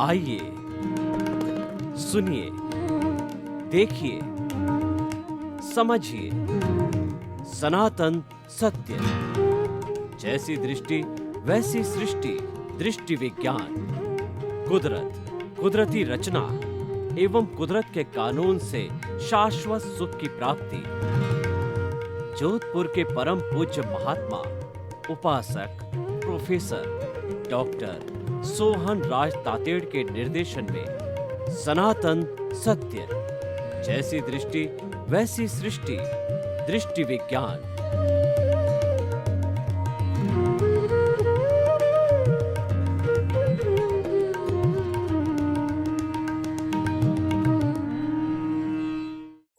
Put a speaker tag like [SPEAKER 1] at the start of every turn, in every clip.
[SPEAKER 1] आइए, सुनिए, देखिए, समझिए सनातन सत्य। जैसी दृष्टि वैसी सृष्टि, दृष्टि विज्ञान। कुदरत, कुदरती रचना एवं कुदरत के कानून से शाश्वत सुख की प्राप्ति। जोधपुर के परम पूज्य महात्मा उपासक प्रोफेसर डॉक्टर सोहन राज तातेड़ के निर्देशन में सनातन सत्य। जैसी दृष्टि वैसी सृष्टि, दृष्टि विज्ञान।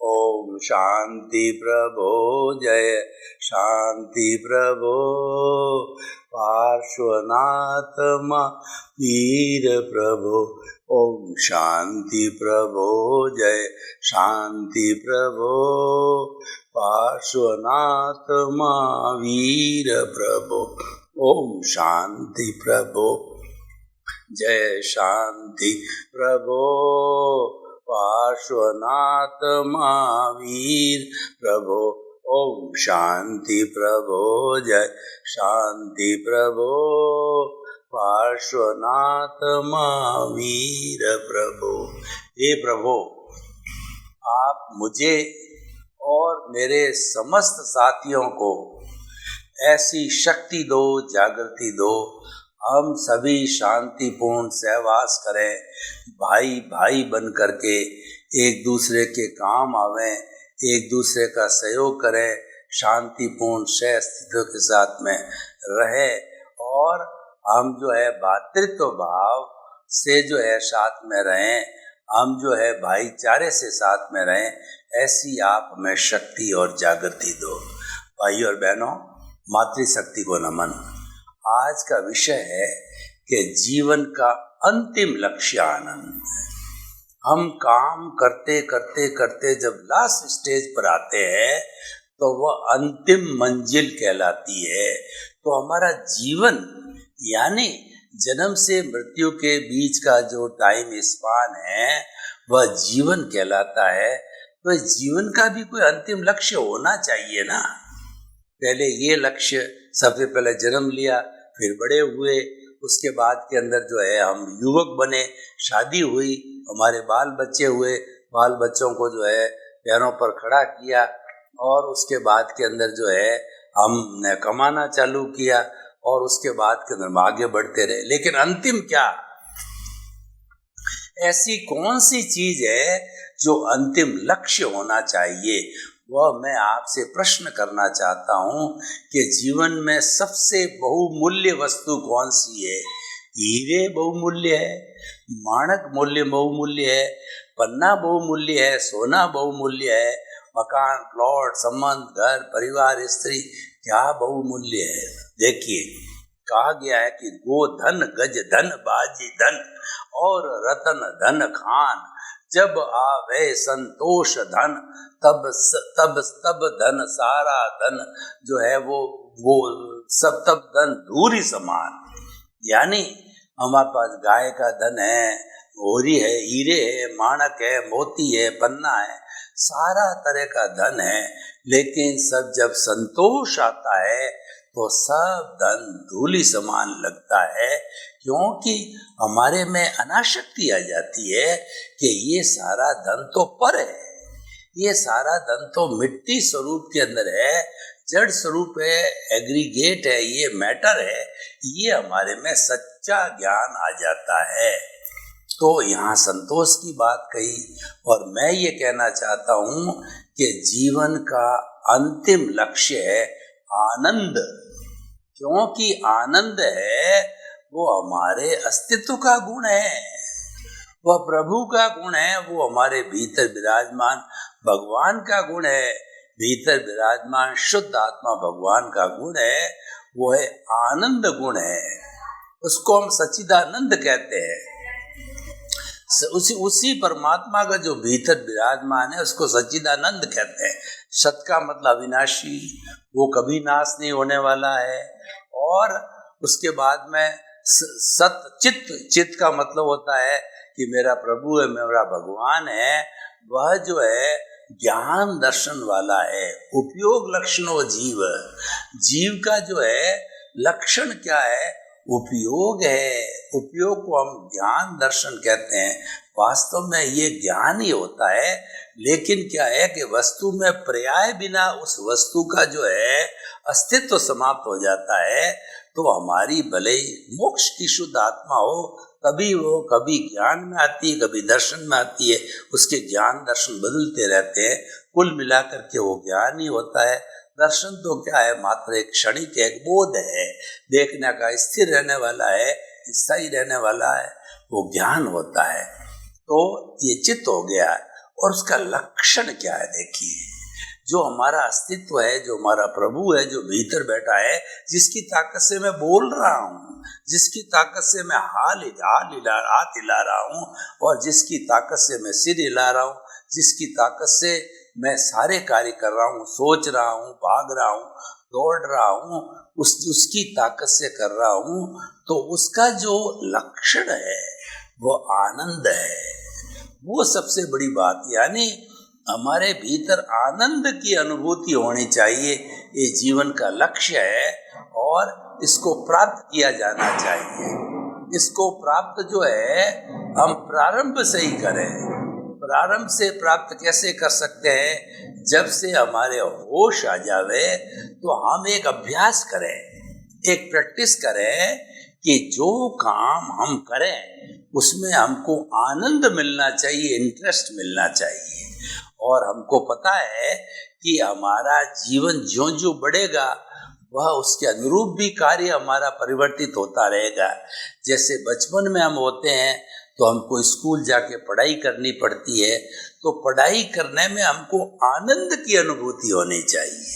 [SPEAKER 2] ओम शांति प्रभो जय शांति प्रभो पार्श्वनाथ वीर प्रभो। ओम शांति प्रभो जय शांति प्रभो पार्श्वनाथ वीर प्रभो। ओम शांति प्रभो जय शांति प्रभो पार्श्वनाथ महावीर प्रभो। ओम शांति प्रभो जय शांति प्रभो पार्श्वनाथ महावीर प्रभो। हे प्रभु, आप मुझे और मेरे समस्त साथियों को ऐसी शक्ति दो, जागृति दो, हम सभी शांतिपूर्ण सहवास करें, भाई भाई बन करके एक दूसरे के काम आवें, एक दूसरे का सहयोग करें, शांतिपूर्ण सह अस्तित्व के साथ में रहे और हम जो है भातृत्व भाव से जो है साथ में रहें, हम जो है भाईचारे से साथ में रहें। ऐसी आप हमें शक्ति और जागृति दो। भाई और बहनों, मातृशक्ति को नमन। आज का विषय है कि जीवन का अंतिम लक्ष्य आनंद। हम काम करते करते करते जब लास्ट स्टेज पर आते हैं तो वह अंतिम मंजिल कहलाती है। तो हमारा जीवन यानी जन्म से मृत्यु के बीच का जो टाइम स्पान है वह जीवन कहलाता है। तो जीवन का भी कोई अंतिम लक्ष्य होना चाहिए ना। पहले ये लक्ष्य, सबसे पहले जन्म लिया, फिर बड़े हुए, उसके बाद के अंदर जो है हम युवक बने, शादी हुई, हमारे बाल बच्चे हुए, बाल बच्चों को जो है पैरों पर खड़ा किया और उसके बाद के अंदर जो है हमने कमाना चालू किया और उसके बाद के अंदर हम आगे बढ़ते रहे। लेकिन अंतिम क्या, ऐसी कौन सी चीज है जो अंतिम लक्ष्य होना चाहिए, वह मैं आपसे प्रश्न करना चाहता हूँ कि जीवन में सबसे बहुमूल्य वस्तु कौन सी है। हीरे बहुमूल्य है, माणक मूल्य बहुमूल्य है, पन्ना बहुमूल्य है, सोना बहुमूल्य है, मकान, प्लॉट, संबंध, घर, परिवार, स्त्री, क्या बहुमूल्य है। देखिए, कहा गया है कि गोधन, गज धन, बाजी धन और रतन धन खान, जब आवे संतोष धन तब तब धन सारा धन जो है वो सब तब धन धूरी समान। यानी हमारे पास गाय का धन है, होरी है, हीरे है, माणक है, मोती है, पन्ना है, सारा तरह का धन है, लेकिन सब जब संतोष आता है तो सब धन धूली समान लगता है। क्योंकि हमारे में अनाशक्ति आ जाती है कि ये सारा धन तो पर है, ये सारा धन तो मिट्टी स्वरूप के अंदर है, जड़ स्वरूप है, एग्रीगेट है, ये मैटर है, ये हमारे में सच्चा ज्ञान आ जाता है। तो यहाँ संतोष की बात कही और मैं ये कहना चाहता हूँ कि जीवन का अंतिम लक्ष्य है आनंद। क्योंकि आनंद है वो हमारे अस्तित्व का गुण है, वह प्रभु का गुण है, वो हमारे भीतर विराजमान भगवान का गुण है, भीतर विराजमान शुद्ध आत्मा भगवान का गुण है, वो है आनंद गुण है। उसको हम सच्चिदानंद कहते हैं। उसी उसी परमात्मा का जो भीतर विराजमान है उसको सच्चिदानंद कहते हैं। सत का मतलब अविनाशी, वो कभी नाश नहीं होने वाला है। और उसके बाद में सत चित्त, चित्त का मतलब होता है कि मेरा प्रभु है, मेरा भगवान है, वह जो है ज्ञान दर्शन वाला है। उपयोग लक्षणों जीव, जीव का जो है लक्षण क्या है? उपयोग है। उपयोग को हम ज्ञान दर्शन कहते हैं। वास्तव में ये ज्ञान ही होता है, लेकिन क्या है कि वस्तु में पर्याय बिना उस वस्तु का जो है अस्तित्व समाप्त हो जाता है। तो हमारी भले ही मोक्ष की शुद्ध आत्मा हो, तभी वो कभी ज्ञान में आती है, कभी दर्शन में आती है। उसके ज्ञान दर्शन बदलते रहते हैं। कुल मिलाकर के वो ज्ञान ही होता है। दर्शन तो क्या है? मात्र एक क्षणिक एक बोध है, देखने का, स्थिर रहने वाला है, स्थायी रहने वाला है, वो ज्ञान होता है। तो ये चित्त हो गया। और उसका लक्षण क्या है? देखिए, जो हमारा अस्तित्व है, जो हमारा प्रभु है, जो भीतर बैठा है, जिसकी ताकत से मैं बोल रहा हूँ, जिसकी ताकत से मैं हाथ हिला रहा हूँ, और जिसकी ताकत से मैं सिर हिला रहा हूँ, जिसकी ताकत से मैं सारे कार्य कर रहा हूँ, सोच रहा हूँ, भाग रहा हूँ, दौड़ रहा हूँ, उसकी ताकत से कर रहा हूँ, तो उसका जो लक्षण है वो आनंद है। वो सबसे बड़ी बात, यानी हमारे भीतर आनंद की अनुभूति होनी चाहिए। ये जीवन का लक्ष्य है और इसको प्राप्त किया जाना चाहिए। इसको प्राप्त जो है हम प्रारंभ से ही करें। प्रारंभ से प्राप्त कैसे कर सकते हैं? जब से हमारे होश आ जावे तो हम एक अभ्यास करें, एक प्रैक्टिस करें कि जो काम हम करें उसमें हमको आनंद मिलना चाहिए, इंटरेस्ट मिलना चाहिए। और हमको पता है कि हमारा जीवन ज्यों ज्यों बढ़ेगा वह उसके अनुरूप भी कार्य हमारा परिवर्तित होता रहेगा। जैसे बचपन में हम होते हैं तो हमको स्कूल जाके पढ़ाई करनी पड़ती है, तो पढ़ाई करने में हमको आनंद की अनुभूति होनी चाहिए।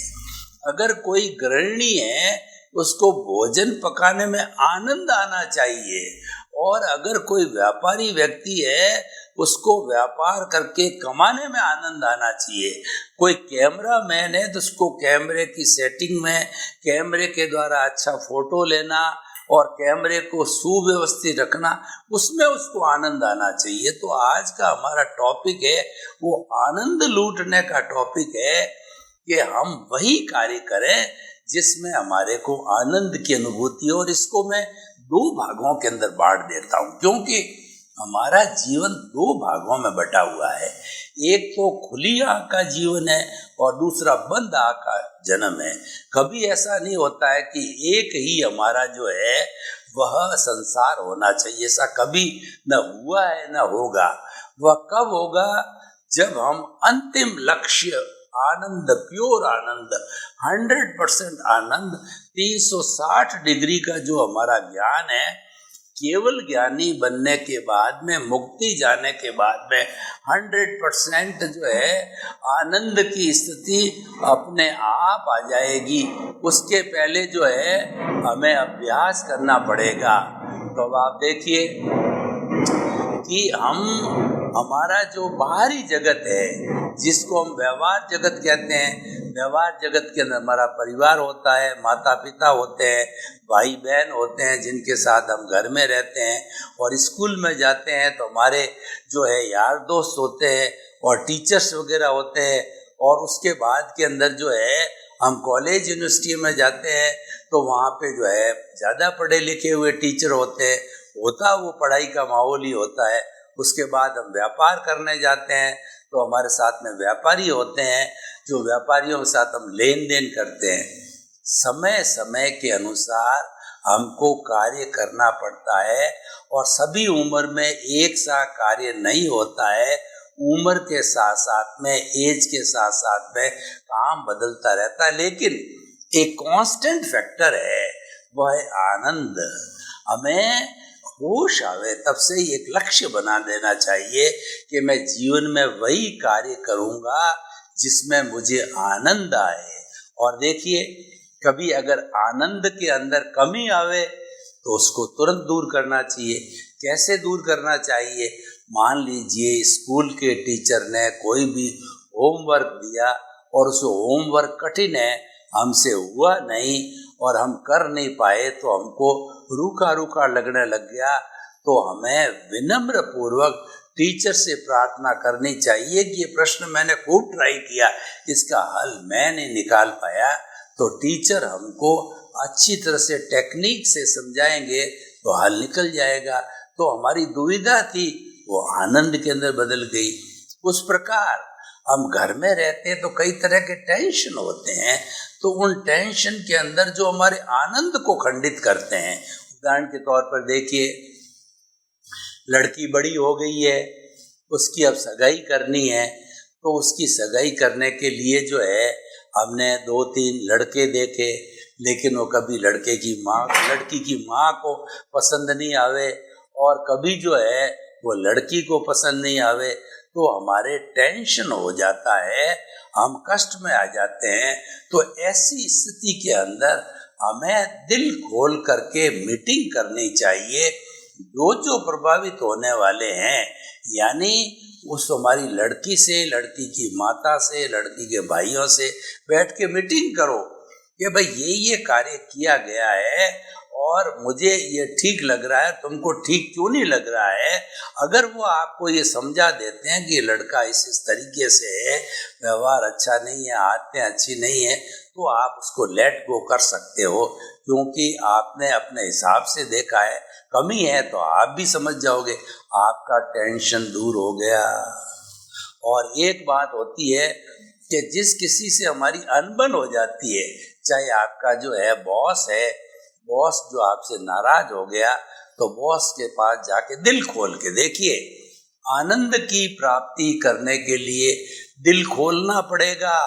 [SPEAKER 2] अगर कोई गृहिणी है उसको भोजन पकाने में आनंद आना चाहिए। और अगर कोई व्यापारी व्यक्ति है उसको व्यापार करके कमाने में आनंद आना चाहिए। कोई कैमरा मैन है तो उसको कैमरे की सेटिंग में, कैमरे के द्वारा अच्छा फोटो लेना और कैमरे को सुव्यवस्थित रखना, उसमें उसको आनंद आना चाहिए। तो आज का हमारा टॉपिक है वो आनंद लूटने का टॉपिक है कि हम वही कार्य करें जिसमें हमारे को आनंद की अनुभूति हो। और इसको मैं दो भागों के अंदर बांट देता हूँ, क्योंकि हमारा जीवन दो भागों में बटा हुआ है। एक तो खुली आँख का जीवन है और दूसरा बंद आँख का जन्म है। कभी ऐसा नहीं होता है कि एक ही हमारा जो है वह संसार होना चाहिए, ऐसा कभी न हुआ है न होगा। वह कब होगा? जब हम अंतिम लक्ष्य आनंद, प्योर आनंद, 100% आनंद, 360 डिग्री का जो हमारा ज्ञान है, केवल ज्ञानी बनने के बाद में, मुक्ति जाने के बाद में 100% जो है आनंद की स्थिति अपने आप आ जाएगी। उसके पहले जो है हमें अभ्यास करना पड़ेगा। तो अब आप देखिए कि हमारा जो बाहरी जगत है जिसको हम व्यवहार जगत कहते हैं, व्यवहार जगत के अंदर हमारा परिवार होता है, माता पिता होते हैं, भाई बहन होते हैं जिनके साथ हम घर में रहते हैं, और स्कूल में जाते हैं तो हमारे जो है यार दोस्त होते हैं और टीचर्स वगैरह होते हैं। और उसके बाद के अंदर जो है हम कॉलेज यूनिवर्सिटी में जाते हैं तो वहाँ पे जो है ज़्यादा पढ़े लिखे हुए टीचर होते हैं, होता वो पढ़ाई का माहौल ही होता है। उसके बाद हम व्यापार करने जाते हैं तो हमारे साथ में व्यापारी होते हैं, जो व्यापारियों के साथ हम लेन देन करते हैं। समय समय के अनुसार हमको कार्य करना पड़ता है और सभी उम्र में एक सा कार्य नहीं होता है। उम्र के साथ साथ में, एज के साथ साथ में काम बदलता रहता है, लेकिन एक कांस्टेंट फैक्टर है वह है आनंद। हमें होश आवे तब से ही एक लक्ष्य बना देना चाहिए कि मैं जीवन में वही कार्य करूँगा जिसमें मुझे आनंद आए। और देखिए, कभी अगर आनंद के अंदर कमी आवे तो उसको तुरंत दूर करना चाहिए। कैसे दूर करना चाहिए? मान लीजिए स्कूल के टीचर ने कोई भी होमवर्क दिया और उस होमवर्क कठिन है, हमसे हुआ नहीं और हम कर नहीं पाए, तो हमको रूखा रूखा लगने लग गया, तो हमें विनम्र पूर्वक टीचर से प्रार्थना करनी चाहिए कि ये प्रश्न मैंने खूब ट्राई किया, इसका हल मैं नहीं निकाल पाया, तो टीचर हमको अच्छी तरह से टेक्निक से समझाएंगे तो हल निकल जाएगा। तो हमारी दुविधा थी वो आनंद के अंदर बदल गई। उस प्रकार हम घर में रहते हैं तो कई तरह के टेंशन होते हैं, तो उन टेंशन के अंदर जो हमारे आनंद को खंडित करते हैं, उदाहरण के तौर पर देखिए, लड़की बड़ी हो गई है, उसकी अब सगाई करनी है, तो उसकी सगाई करने के लिए जो है हमने 2-3 लड़के देखे, लेकिन वो कभी लड़की की माँ को पसंद नहीं आवे और कभी जो है वो लड़की को पसंद नहीं आवे, तो हमारे टेंशन हो जाता है, हम कष्ट में आ जाते हैं। तो ऐसी स्थिति के अंदर हमें दिल खोल करके मीटिंग करनी चाहिए। जो प्रभावित होने वाले हैं, यानी उस हमारी लड़की से, लड़की की माता से, लड़की के भाइयों से बैठ के मीटिंग करो कि भाई ये कार्य किया गया है और मुझे ये ठीक लग रहा है, तुमको ठीक क्यों नहीं लग रहा है। अगर वो आपको ये समझा देते हैं कि ये लड़का इस तरीके से है, व्यवहार अच्छा नहीं है, आदतें अच्छी नहीं है, तो आप उसको लेट गो कर सकते हो, क्योंकि आपने अपने हिसाब से देखा है, कमी है तो आप भी समझ जाओगे, आपका टेंशन दूर हो गया। और एक बात होती है कि जिस किसी से हमारी अनबन हो जाती है, चाहे आपका जो है बॉस है, बॉस जो आपसे नाराज हो गया, तो बॉस के पास जाके दिल खोल के देखिए। आनंद की प्राप्ति करने के लिए दिल खोलना पड़ेगा।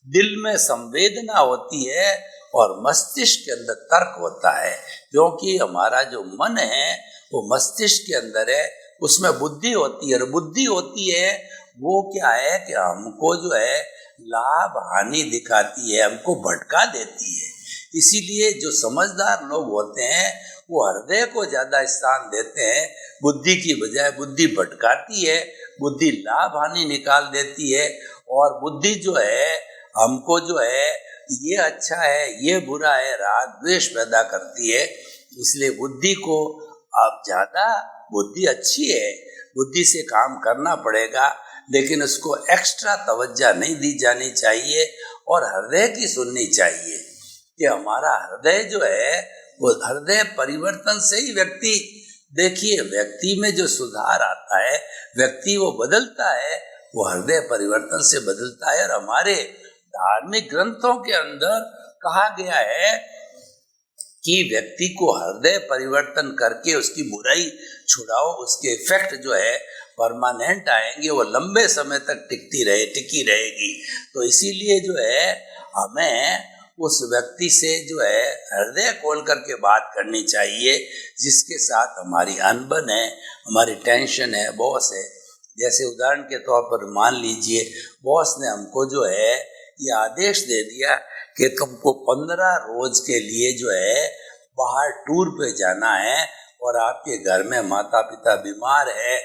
[SPEAKER 2] दिल में संवेदना होती है और मस्तिष्क के अंदर तर्क होता है, क्योंकि हमारा जो मन है वो मस्तिष्क के अंदर है, उसमें बुद्धि होती है, और बुद्धि होती है वो क्या है कि हमको जो है लाभ हानि दिखाती है, हमको भटका देती है। इसीलिए जो समझदार लोग होते हैं वो हृदय को ज्यादा स्थान देते हैं, बुद्धि की बजाय। बुद्धि भटकाती है, बुद्धि लाभ हानि निकाल देती है, और बुद्धि जो है हमको जो है ये अच्छा है ये बुरा है, राग द्वेष पैदा करती है। इसलिए बुद्धि को अब ज्यादा, बुद्धि अच्छी है, बुद्धि से काम करना पड़ेगा, लेकिन उसको एक्स्ट्रा तवज्जो नहीं दी जानी चाहिए और हृदय की सुननी चाहिए कि हमारा हृदय जो है वो हृदय परिवर्तन से ही व्यक्ति, देखिए व्यक्ति में जो सुधार आता है, व्यक्ति वो बदलता है, वो हृदय परिवर्तन से बदलता है। और हमारे धार्मिक ग्रंथों के अंदर कहा गया है कि व्यक्ति को हृदय परिवर्तन करके उसकी बुराई छुड़ाओ, उसके इफेक्ट जो है परमानेंट आएंगे, वो लंबे समय तक टिकी रहेगी। तो इसीलिए जो है हमें उस व्यक्ति से जो है हृदय खोल करके बात करनी चाहिए जिसके साथ हमारी अनबन है, हमारी टेंशन है, बॉस है। जैसे उदाहरण के तौर पर मान लीजिए बॉस ने हमको जो है ये आदेश दे दिया कि तुमको 15 रोज के लिए जो है बाहर टूर पे जाना है, और आपके घर में माता पिता बीमार है,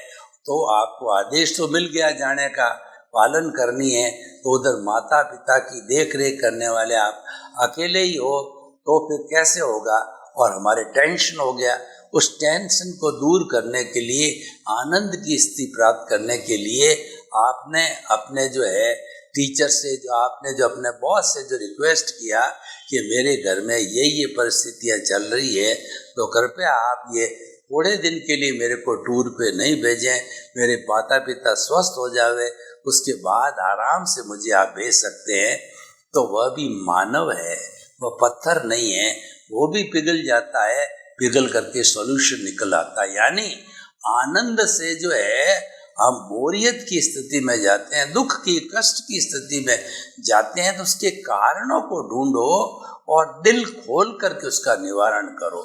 [SPEAKER 2] तो आपको आदेश तो मिल गया जाने का, पालन करनी है, तो उधर माता पिता की देख रेख करने वाले आप अकेले ही हो, तो फिर कैसे होगा। और हमारे टेंशन हो गया, उस टेंशन को दूर करने के लिए, आनंद की स्थिति प्राप्त करने के लिए आपने अपने जो है टीचर से, जो आपने जो अपने बॉस से जो रिक्वेस्ट किया कि मेरे घर में ये परिस्थितियां चल रही है, तो कृपया आप ये थोड़े दिन के लिए मेरे को टूर पे नहीं भेजें, मेरे माता पिता स्वस्थ हो जावे, उसके बाद आराम से मुझे आप भेज सकते हैं। तो वह भी मानव है, वह पत्थर नहीं है, वो भी पिघल जाता है, पिघल करके सॉल्यूशन निकल आता है। यानी आनंद से जो है हम बोरियत की स्थिति में जाते हैं, दुख की, कष्ट की स्थिति में जाते हैं, तो उसके कारणों को ढूंढो और दिल खोल करके उसका निवारण करो।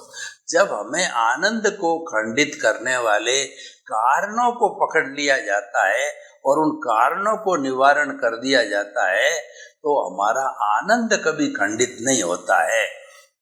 [SPEAKER 2] जब हमें आनंद को खंडित करने वाले कारणों को पकड़ लिया जाता है और उन कारणों को निवारण कर दिया जाता है, तो हमारा आनंद कभी खंडित नहीं होता है।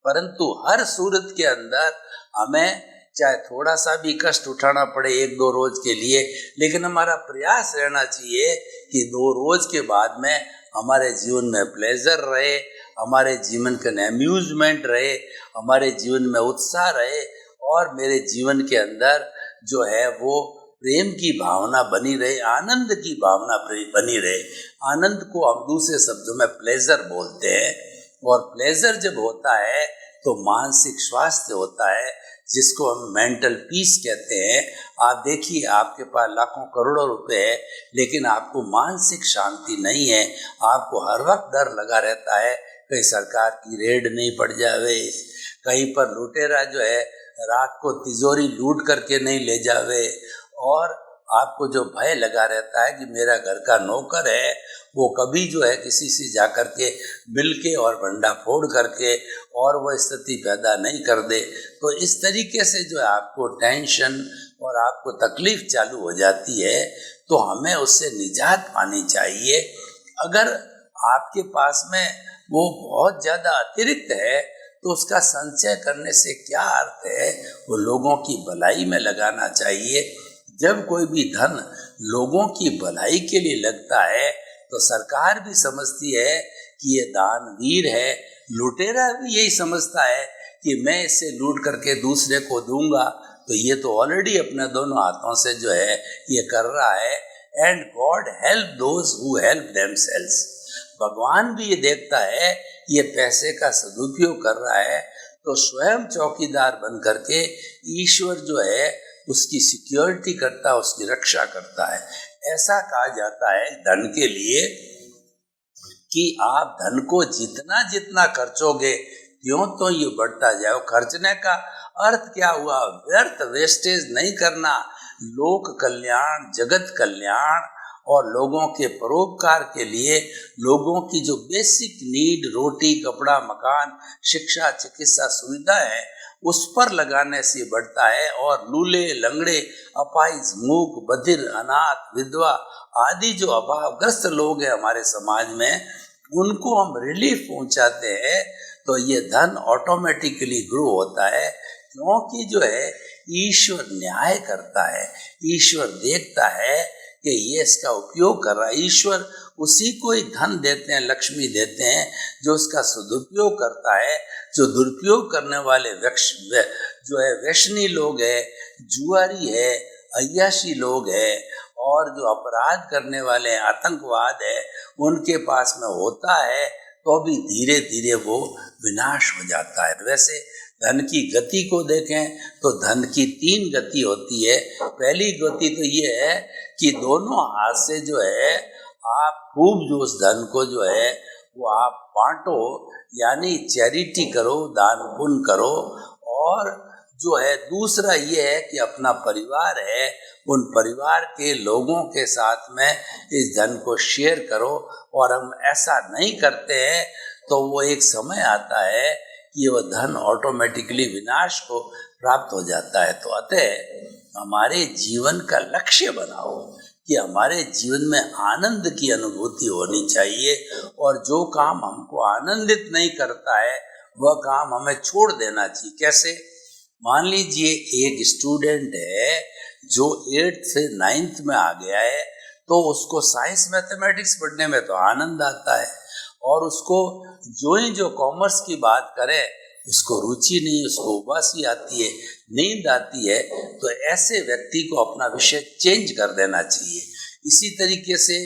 [SPEAKER 2] परंतु हर सूरत के अंदर हमें, चाहे थोड़ा सा भी कष्ट उठाना पड़े एक दो रोज के लिए, लेकिन हमारा प्रयास रहना चाहिए कि 2 रोज के बाद में हमारे जीवन में प्लेजर रहे, हमारे जीवन के अम्यूजमेंट रहे, हमारे जीवन में उत्साह रहे, और मेरे जीवन के अंदर जो है वो प्रेम की भावना बनी रहे, आनंद की भावना बनी रहे। आनंद को हम दूसरे शब्दों में प्लेजर बोलते हैं, और प्लेजर जब होता है तो मानसिक स्वास्थ्य होता है, जिसको हम मेंटल पीस कहते हैं। आप देखिए, आपके पास लाखों करोड़ों रुपए है, लेकिन आपको मानसिक शांति नहीं है। आपको हर वक्त डर लगा रहता है कहीं सरकार की रेड नहीं पड़ जावे, कहीं पर लुटेरा जो है रात को तिजोरी लूट करके नहीं ले जावे, और आपको जो भय लगा रहता है कि मेरा घर का नौकर है वो कभी जो है किसी से जाकर के मिल के और भंडा फोड़ करके और वो स्थिति पैदा नहीं कर दे। तो इस तरीके से जो है आपको टेंशन और आपको तकलीफ चालू हो जाती है, तो हमें उससे निजात पानी चाहिए। अगर आपके पास में वो बहुत ज़्यादा अतिरिक्त है तो उसका संचय करने से क्या अर्थ है, वो लोगों की भलाई में लगाना चाहिए। जब कोई भी धन लोगों की भलाई के लिए लगता है तो सरकार भी समझती है कि ये दानवीर है, लुटेरा भी यही समझता है कि मैं इससे लूट करके दूसरे को दूंगा, तो ये तो ऑलरेडी अपने दोनों हाथों से जो है ये कर रहा है। And God help those who help themselves. भगवान भी ये देखता है ये पैसे का सदुपयोग कर रहा है, तो स्वयं चौकीदार बन करके ईश्वर जो है उसकी सिक्योरिटी करता है, उसकी रक्षा करता है। ऐसा कहा जाता है धन के लिए कि आप धन को जितना जितना खर्चोगे त्यों तो ये बढ़ता जाए। खर्चने का अर्थ क्या हुआ? व्यर्थ वेस्टेज नहीं करना, लोक कल्याण, जगत कल्याण और लोगों के परोपकार के लिए, लोगों की जो बेसिक नीड, रोटी, कपड़ा, मकान, शिक्षा, चिकित्सा सुविधा है, उस पर लगाने से बढ़ता है। और लूले, लंगड़े, अपाहिज, मूक, बधिर, अनाथ, विधवा आदि जो अभावग्रस्त लोग हैं हमारे समाज में, उनको हम रिलीफ पहुंचाते हैं, तो ये धन ऑटोमेटिकली ग्रो होता है। क्योंकि जो है ईश्वर न्याय करता है, ईश्वर देखता है कि ये इसका उपयोग कर रहा है। ईश्वर उसी को ही धन देते हैं, लक्ष्मी देते हैं, जो उसका सदुपयोग करता है। जो दुरुपयोग करने वाले जो है व्यसनी लोग है, जुआरी है, अय्याशी लोग है, और जो अपराध करने वाले हैं, आतंकवाद है, उनके पास में होता है तो भी धीरे धीरे वो विनाश हो जाता है। वैसे धन की गति को देखें तो धन की 3 गति होती है। पहली गति तो ये है कि दोनों हाथ से जो है आप खूब जो उस धन को जो है वो आप बांटो, यानी चैरिटी करो, दान पुण्य करो। और जो है दूसरा ये है कि अपना परिवार है, उन परिवार के लोगों के साथ में इस धन को शेयर करो। और हम ऐसा नहीं करते हैं तो वो एक समय आता है कि वह धन ऑटोमेटिकली विनाश को प्राप्त हो जाता है। तो अतः हमारे जीवन का लक्ष्य बनाओ कि हमारे जीवन में आनंद की अनुभूति होनी चाहिए, और जो काम हमको आनंदित नहीं करता है वह काम हमें छोड़ देना चाहिए। कैसे? मान लीजिए एक स्टूडेंट है जो 8th से 9th में आ गया है, तो उसको साइंस मैथमेटिक्स पढ़ने में तो आनंद आता है, और उसको जो कॉमर्स की बात करे उसको रुचि नहीं, उसको उबासी आती है, नींद आती है। तो ऐसे व्यक्ति को अपना विषय चेंज कर देना चाहिए। इसी तरीके से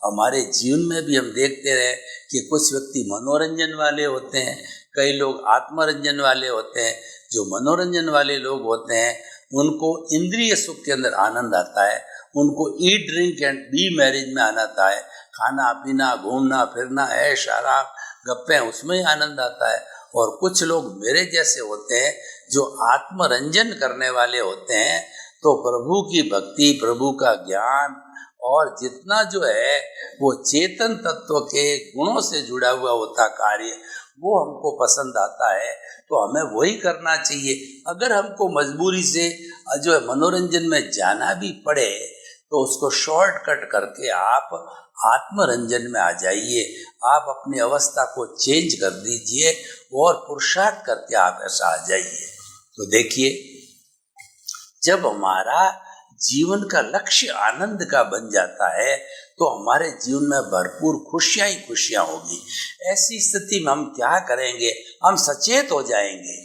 [SPEAKER 2] हमारे जीवन में भी हम देखते रहे कि कुछ व्यक्ति मनोरंजन वाले होते हैं, कई लोग आत्मरंजन वाले होते हैं। जो मनोरंजन वाले लोग होते हैं उनको इंद्रिय सुख के अंदर आनंद आता है, उनको eat drink and be marriage में आनंद आता है, खाना पीना, घूमना फिरना, ऐश आराम, गप्पे, उसमें ही आनंद आता है। और कुछ लोग मेरे जैसे होते हैं जो आत्मरंजन करने वाले होते हैं, तो प्रभु की भक्ति, प्रभु का ज्ञान और जितना जो है वो चेतन तत्व के गुणों से जुड़ा हुआ होता कार्य, वो हमको पसंद आता है, तो हमें वही करना चाहिए। अगर हमको मजबूरी से जो है मनोरंजन में जाना भी पड़े तो उसको शॉर्टकट करके आप आत्मरंजन में आ जाइए, आप अपनी अवस्था को चेंज कर दीजिए और पुरुषार्थ करके आप ऐसा आ जाइए। तो देखिए, जब हमारा जीवन का लक्ष्य आनंद का बन जाता है तो हमारे जीवन में भरपूर खुशियां ही खुशियां होगी। ऐसी स्थिति में हम क्या करेंगे, हम सचेत हो जाएंगे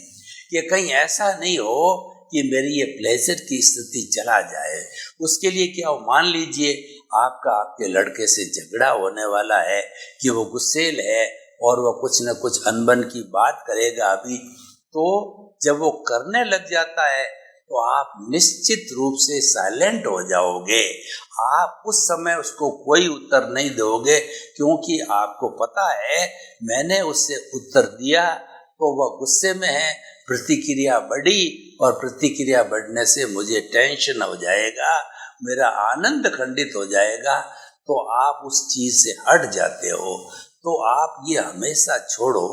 [SPEAKER 2] कि कहीं ऐसा नहीं हो कि मेरी ये प्लेजर की स्थिति चला जाए। उसके लिए क्या हो, मान लीजिए आपका आपके लड़के से झगड़ा होने वाला है कि वो गुस्सेल है और वो कुछ न कुछ अनबन की बात करेगा अभी, तो जब वो करने लग जाता है तो आप निश्चित रूप से साइलेंट हो जाओगे। आप उस समय उसको कोई उत्तर नहीं दोगे, क्योंकि आपको पता है मैंने उससे उत्तर दिया तो वह गुस्से में है, प्रतिक्रिया बढ़ी और प्रतिक्रिया बढ़ने से मुझे टेंशन हो जाएगा, मेरा आनंद खंडित हो जाएगा, तो आप उस चीज से हट जाते हो। तो आप ये हमेशा छोड़ो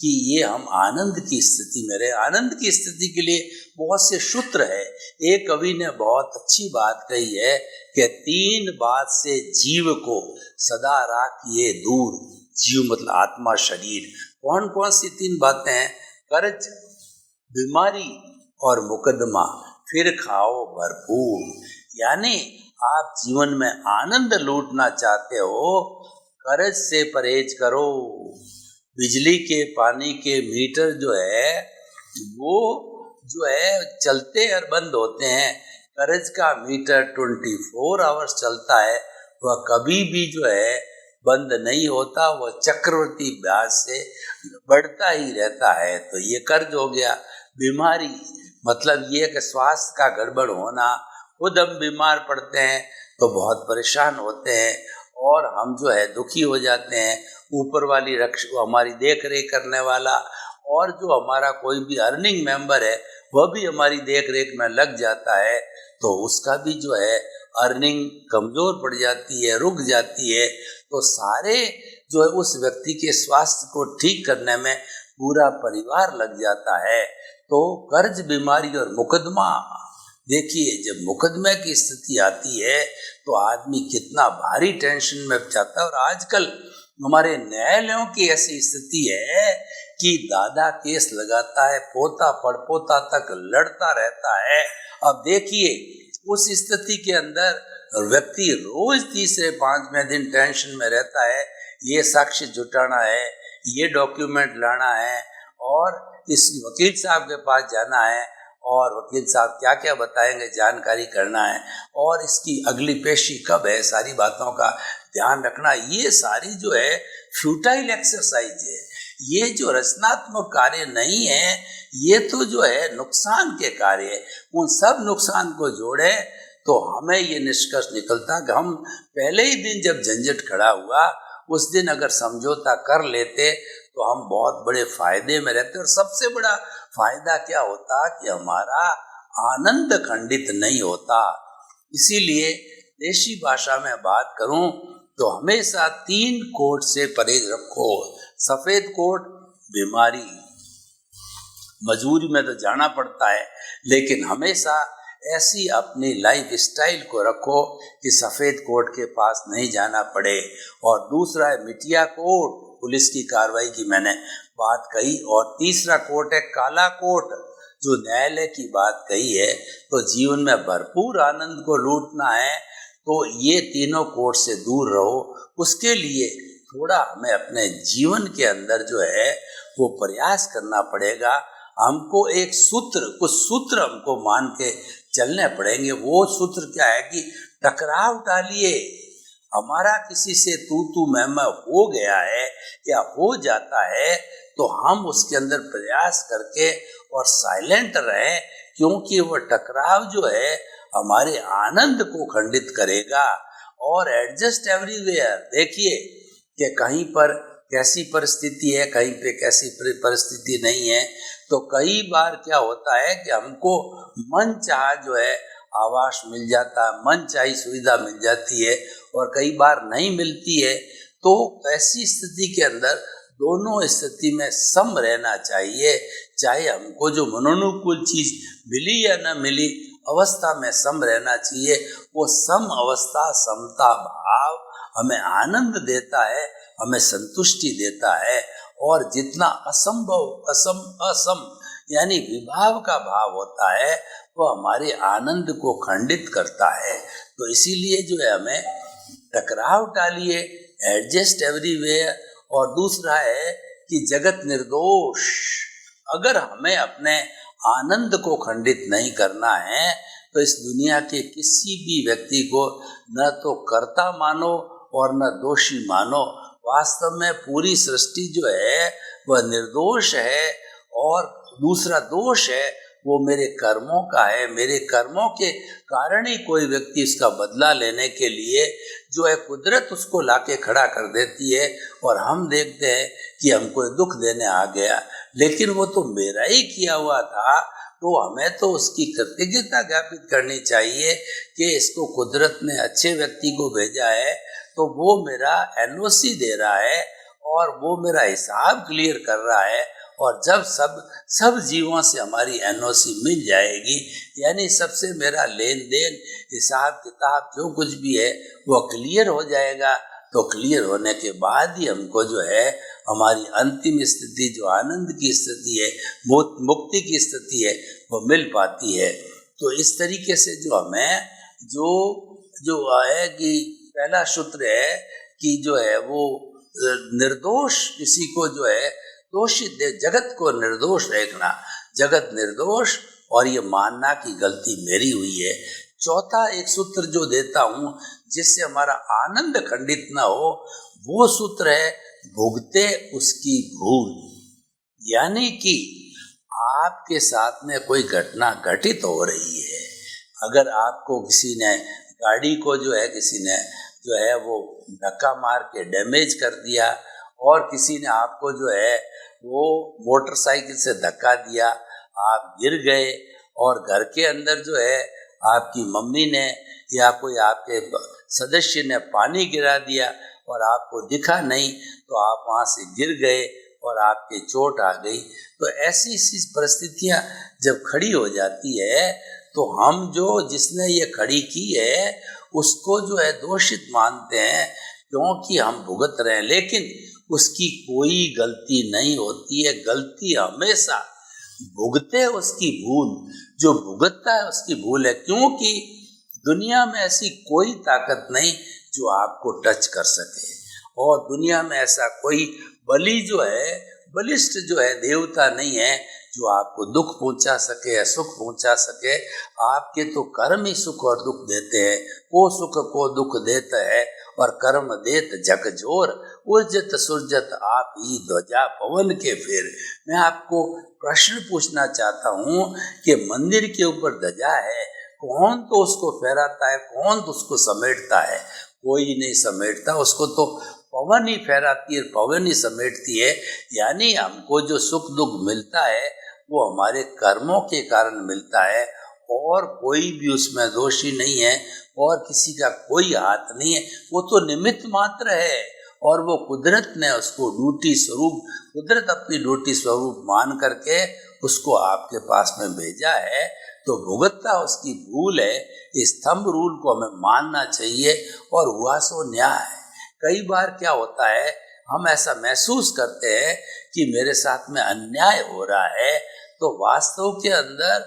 [SPEAKER 2] कि ये हम आनंद की स्थिति में रहे। आनंद की स्थिति के लिए बहुत से सूत्र है। एक कवि ने बहुत अच्छी बात कही है कि 3 बात से जीव को सदा राखिए दूर। जीव मतलब आत्मा, शरीर। कौन कौन सी 3 बातें हैं? कर्ज, बीमारी और मुकदमा, फिर खाओ भरपूर। यानी आप जीवन में आनंद लूटना चाहते हो, कर्ज से परहेज करो। बिजली के, पानी के मीटर जो है वो जो है चलते और बंद होते हैं। कर्ज का मीटर 24 आवर्स चलता है, वह कभी भी जो है बंद नहीं होता, वह चक्रवर्ती ब्याज से बढ़ता ही रहता है। तो ये कर्ज हो गया। बीमारी मतलब ये कि स्वास्थ्य का गड़बड़ होना, खुद हम बीमार पड़ते हैं तो बहुत परेशान होते हैं और हम जो है दुखी हो जाते हैं। ऊपर वाली हमारी देख रेख करने वाला और जो हमारा कोई भी अर्निंग मेंबर है वह भी हमारी देख रेख में लग जाता है, तो उसका भी जो है अर्निंग कमजोर पड़ जाती है, रुक जाती है। तो सारे जो है उस व्यक्ति के स्वास्थ्य को ठीक करने में पूरा परिवार लग जाता है। तो कर्ज, बीमारी और मुकदमा, देखिए जब मुकदमे की स्थिति आती है तो आदमी कितना भारी टेंशन में जाता है। और आजकल हमारे न्यायालयों की ऐसी स्थिति है कि दादा केस लगाता है, पोता पड़पोता तक लड़ता रहता है। अब देखिए उस स्थिति के अंदर व्यक्ति रोज 3-5वें दिन टेंशन में रहता है, ये साक्ष्य जुटाना है, ये डॉक्यूमेंट लाना है और इस वकील साहब के पास जाना है और वकील साहब क्या क्या बताएंगे जानकारी करना है और इसकी अगली पेशी कब है, सारी बातों का ध्यान रखना। ये सारी जो है फ्यूटाइल एक्सरसाइज है। ये जो रचनात्मक कार्य नहीं है, ये तो जो है नुकसान के कार्य है। उन सब नुकसान को जोड़े तो हमें ये निष्कर्ष निकलता कि हम पहले ही दिन जब झंझट खड़ा हुआ उस दिन अगर समझौता कर लेते तो हम बहुत बड़े फायदे में रहते। और सबसे बड़ा फायदा क्या होता कि हमारा आनंद खंडित नहीं होता। इसीलिए देशी भाषा में बात करूं तो हमेशा 3 कोट से परहेज रखो। सफेद कोट बीमारी, मजबूरी में तो जाना पड़ता है, लेकिन हमेशा ऐसी अपनी लाइफ स्टाइल को रखो कि सफेद कोट के पास नहीं जाना पड़े। और दूसरा है मिटिया कोट, पुलिस की कार्रवाई की मैंने बात कही। और तीसरा कोट है काला कोट, जो न्यायालय की बात कही है। तो जीवन में भरपूर आनंद को लूटना है तो ये तीनों कोट से दूर रहो। उसके लिए थोड़ा हमें अपने जीवन के अंदर जो है वो प्रयास करना पड़ेगा। हमको एक सूत्र, कुछ सूत्र हमको मान के चलने पड़ेंगे। वो सूत्र क्या है कि टकराव टालिए। हमारा किसी से तू मैं हो गया है या हो जाता है तो हम उसके अंदर प्रयास करके और साइलेंट रहें, क्योंकि वो टकराव जो है हमारे आनंद को खंडित करेगा। और एडजस्ट एवरीवेयर, देखिए कि कहीं पर कैसी परिस्थिति है, कहीं पे कैसी परिस्थिति नहीं है। तो कई बार क्या होता है कि हमको मन चाहा जो है आवास मिल जाता है, मन चाही सुविधा मिल जाती है और कई बार नहीं मिलती है। तो ऐसी स्थिति के अंदर दोनों स्थिति में सम रहना चाहिए। चाहे हमको जो मनोनुकूल चीज मिली या न मिली, अवस्था में सम रहना चाहिए। वो सम अवस्था, समता भाव हमें आनंद देता है, हमें संतुष्टि देता है। और जितना असंभव असम यानी विभाव का भाव होता है, वो हमारे आनंद को खंडित करता है। तो इसीलिए जो है हमें टकराव टालिए, एडजस्ट एवरीवेयर। और दूसरा है कि जगत निर्दोष। अगर हमें अपने आनंद को खंडित नहीं करना है तो इस दुनिया के किसी भी व्यक्ति को न तो कर्ता मानो और न दोषी मानो। वास्तव में पूरी सृष्टि जो है वह निर्दोष है। और दूसरा दोष है वो मेरे कर्मों का है। मेरे कर्मों के कारण ही कोई व्यक्ति इसका बदला लेने के लिए जो है कुदरत उसको लाके खड़ा कर देती है, और हम देखते हैं कि हमको दुख देने आ गया, लेकिन वो तो मेरा ही किया हुआ था। तो हमें तो उसकी कृतज्ञता ज्ञापित करनी चाहिए कि इसको कुदरत ने अच्छे व्यक्ति को भेजा है, तो वो मेरा एनओसी दे रहा है और वो मेरा हिसाब क्लियर कर रहा है। और जब सब जीवों से हमारी एनओसी मिल जाएगी, यानी सबसे मेरा लेन देन हिसाब किताब जो कुछ भी है वो क्लियर हो जाएगा। तो क्लियर होने के बाद ही हमको जो है हमारी अंतिम स्थिति जो आनंद की स्थिति है, मुक्ति की स्थिति है, वो मिल पाती है। तो इस तरीके से जो हमें जो है कि पहला सूत्र है कि जो है वो निर्दोष किसी को जो है दोषित दे, जगत को निर्दोष देखना, जगत निर्दोष, और ये मानना कि गलती मेरी हुई है। चौथा एक सूत्र जो देता हूँ जिससे हमारा आनंद खंडित ना हो, वो सूत्र है भुगते उसकी भूल। यानी कि आपके साथ में कोई घटना घटित हो रही है, अगर आपको किसी ने गाड़ी को जो है किसी ने जो है वो धक्का मार के डैमेज कर दिया, और किसी ने आपको जो है वो मोटरसाइकिल से धक्का दिया, आप गिर गए, और घर के अंदर जो है आपकी मम्मी ने या कोई आपके सदस्य ने पानी गिरा दिया और आपको दिखा नहीं, तो आप वहाँ से गिर गए और आपके चोट आ गई। तो ऐसी परिस्थितियाँ जब खड़ी हो जाती है तो हम जो जिसने ये खड़ी की है उसको जो है दोषित मानते हैं, क्योंकि हम भुगत रहे हैं, लेकिन उसकी कोई गलती नहीं होती है। गलती हमेशा भुगते उसकी भूल, जो भुगतता है उसकी भूल है, क्योंकि दुनिया में ऐसी कोई ताकत नहीं जो आपको टच कर सके, और दुनिया में ऐसा कोई बलिष्ठ जो है देवता नहीं है जो आपको दुख पहुंचा सके या सुख पहुंचा सके। आपके तो कर्म ही सुख और दुख देते हैं, को सुख को दुख देता है, और कर्म देत जग जोर, उर्जत सुरजत आप ही ध्वजा पवन के फिर। मैं आपको प्रश्न पूछना चाहता हूँ कि मंदिर के ऊपर ध्वजा है, कौन तो उसको फहराता है, कौन तो उसको समेटता है? कोई नहीं समेटता, उसको तो पवन ही फहराती है, पवन ही समेटती है। यानी हमको जो सुख दुख मिलता है वो हमारे कर्मों के कारण मिलता है, और कोई भी उसमें दोषी नहीं है, और किसी का कोई हाथ नहीं है, वो तो निमित्त मात्र है, और वो कुदरत ने उसको ड्यूटी स्वरूप, कुदरत अपनी ड्यूटी स्वरूप मान करके उसको आपके पास में भेजा है। तो भुगतता उसकी भूल है। इस थंब रूल को हमें मानना चाहिए, और हुआ सो न्याय। कई बार क्या होता है, हम ऐसा महसूस करते हैं कि मेरे साथ में अन्याय हो रहा है, तो वास्तव के अंदर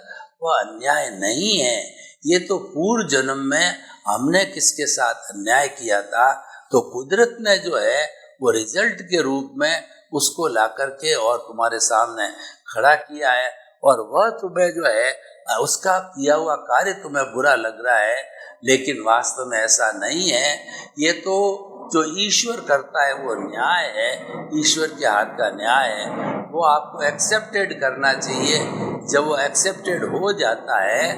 [SPEAKER 2] वह अन्याय नहीं है, ये तो पूर्व जन्म में हमने किसके साथ अन्याय किया था, तो कुदरत ने जो है वो रिजल्ट के रूप में उसको ला करके और तुम्हारे सामने खड़ा किया है, और वह तुम्हें जो है उसका किया हुआ कार्य तुम्हें बुरा लग रहा है, लेकिन वास्तव में ऐसा नहीं है। ये तो जो ईश्वर करता है वो न्याय है, ईश्वर के हाथ का न्याय है, वो आपको एक्सेप्टेड करना चाहिए। जब वो एक्सेप्टेड हो जाता है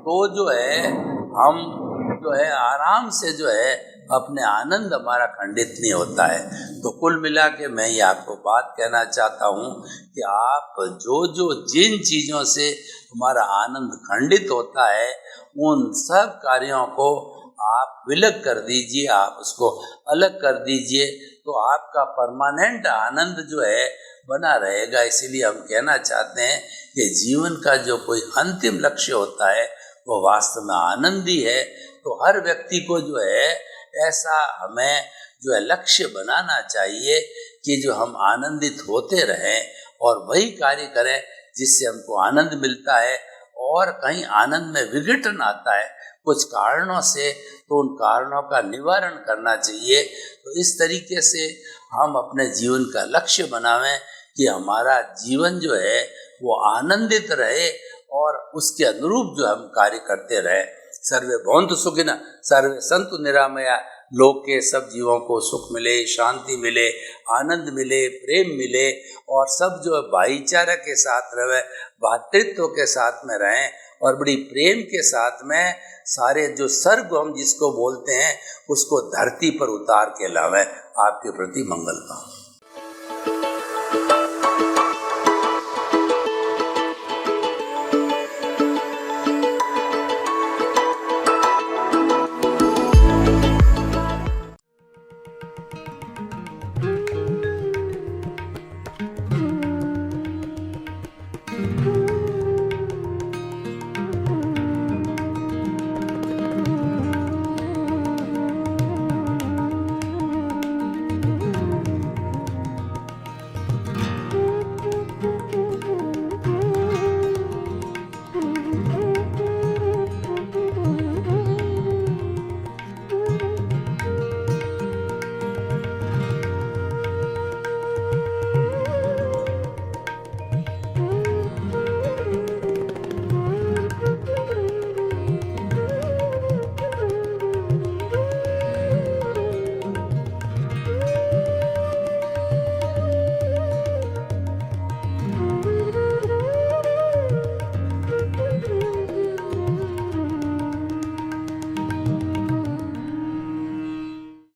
[SPEAKER 2] तो जो है हम जो है आराम से जो है अपने आनंद हमारा खंडित नहीं होता है। तो कुल मिला के मैं ये आपको बात कहना चाहता हूँ कि आप जिन चीज़ों से हमारा आनंद खंडित होता है उन सब कार्यों को आप विलग कर दीजिए, आप उसको अलग कर दीजिए, तो आपका परमानेंट आनंद जो है बना रहेगा। इसीलिए हम कहना चाहते हैं कि जीवन का जो कोई अंतिम लक्ष्य होता है वो वास्तव में आनंद ही है। तो हर व्यक्ति को जो है ऐसा हमें जो है लक्ष्य बनाना चाहिए कि जो हम आनंदित होते रहें और वही कार्य करें जिससे हमको आनंद मिलता है, और कहीं आनंद में विघटन आता है कुछ कारणों से, तो उन कारणों का निवारण करना चाहिए। तो इस तरीके से हम अपने जीवन का लक्ष्य बनावें कि हमारा जीवन जो है वो आनंदित रहे और उसके अनुरूप जो हम कार्य करते रहे। सर्वे भवन्तु सुखिनः, सर्वे सन्तु निरामया, लोक के सब जीवों को सुख मिले, शांति मिले, आनंद मिले, प्रेम मिले, और सब जो भाईचारा के साथ रहे, भातृत्व के साथ में रहें, और बड़ी प्रेम के साथ में सारे जो सर्ग हम जिसको बोलते हैं उसको धरती पर उतार के लावें। आपके प्रति मंगल पाऊं।